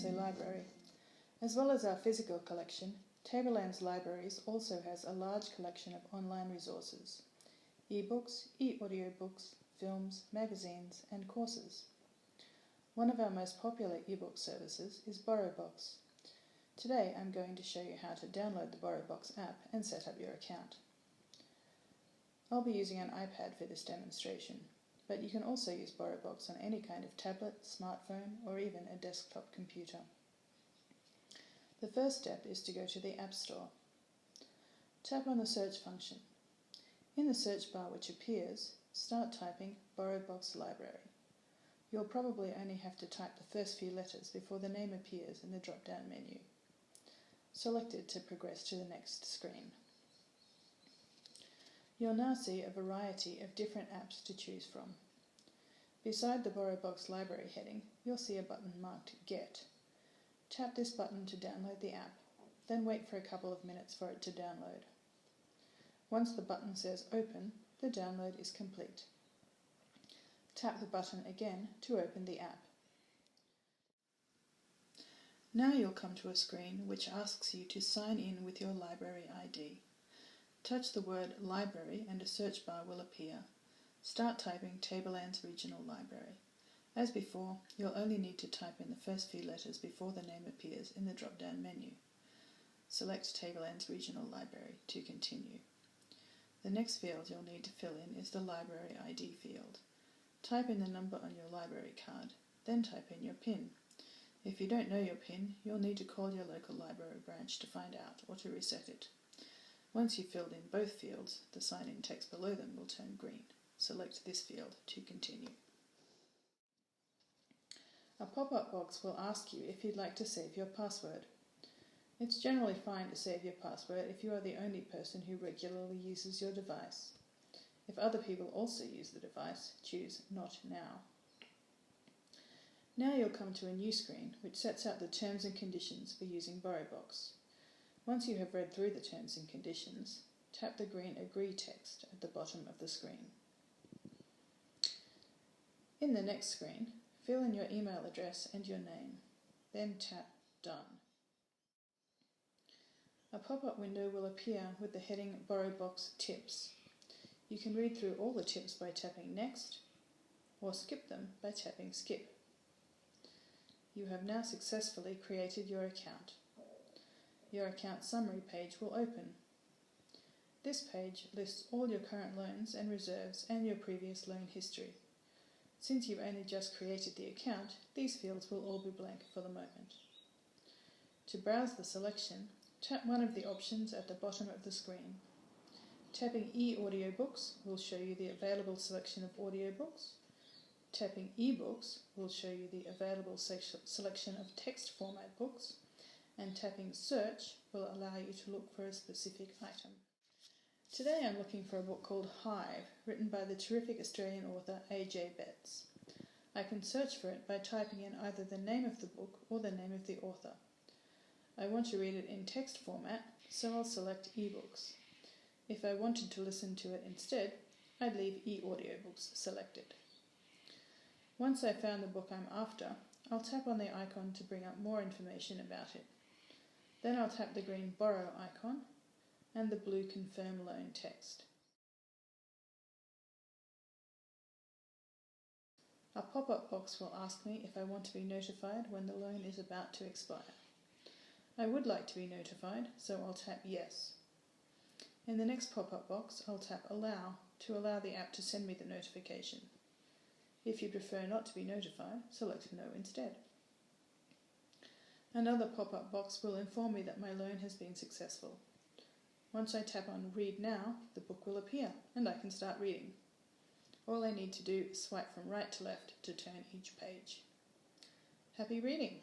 Essay Library. As well as our physical collection, Tablelands Libraries also has a large collection of online resources: e-books, e-audiobooks, films, magazines, and courses. One of our most popular ebook services is Borrowbox. Today I'm going to show you how to download the Borrowbox app and set up your account. I'll be using an iPad for this demonstration, but you can also use Borrowbox on any kind of tablet, smartphone, or even a desktop computer. The first step is to go to the App Store. Tap on the search function. In the search bar which appears, start typing Borrowbox Library. You'll probably only have to type the first few letters before the name appears in the drop-down menu. Select it to progress to the next screen. You'll now see a variety of different apps to choose from. Beside the Borrowbox Library heading, you'll see a button marked Get. Tap this button to download the app, then wait for a couple of minutes for it to download. Once the button says Open, the download is complete. Tap the button again to open the app. Now you'll come to a screen which asks you to sign in with your library ID. Touch the word Library and a search bar will appear. Start typing Tablelands Regional Library. As before, you'll only need to type in the first few letters before the name appears in the drop-down menu. Select Tablelands Regional Library to continue. The next field you'll need to fill in is the Library ID field. Type in the number on your library card, then type in your PIN. If you don't know your PIN, you'll need to call your local library branch to find out or to reset it. Once you've filled in both fields, the sign-in text below them will turn green. Select this field to continue. A pop-up box will ask you if you'd like to save your password. It's generally fine to save your password if you are the only person who regularly uses your device. If other people also use the device, choose Not Now. Now you'll come to a new screen which sets out the terms and conditions for using Borrowbox. Once you have read through the terms and conditions, tap the green Agree text at the bottom of the screen. In the next screen, fill in your email address and your name, then tap Done. A pop-up window will appear with the heading Borrowbox Tips. You can read through all the tips by tapping Next, or skip them by tapping Skip. You have now successfully created your account. Your account summary page will open. This page lists all your current loans and reserves and your previous loan history. Since you've only just created the account, these fields will all be blank for the moment. To browse the selection, tap one of the options at the bottom of the screen. Tapping e-audiobooks will show you the available selection of audiobooks. Tapping e-books will show you the available selection of text format books. And tapping Search will allow you to look for a specific item. Today I'm looking for a book called Hive, written by the terrific Australian author A.J. Betts. I can search for it by typing in either the name of the book or the name of the author. I want to read it in text format, so I'll select eBooks. If I wanted to listen to it instead, I'd leave e-audiobooks selected. Once I've found the book I'm after, I'll tap on the icon to bring up more information about it. Then I'll tap the green Borrow icon and the blue Confirm Loan text. A pop-up box will ask me if I want to be notified when the loan is about to expire. I would like to be notified, so I'll tap Yes. In the next pop-up box, I'll tap Allow to allow the app to send me the notification. If you prefer not to be notified, select No instead. Another pop-up box will inform me that my loan has been successful. Once I tap on Read Now, the book will appear and I can start reading. All I need to do is swipe from right to left to turn each page. Happy reading!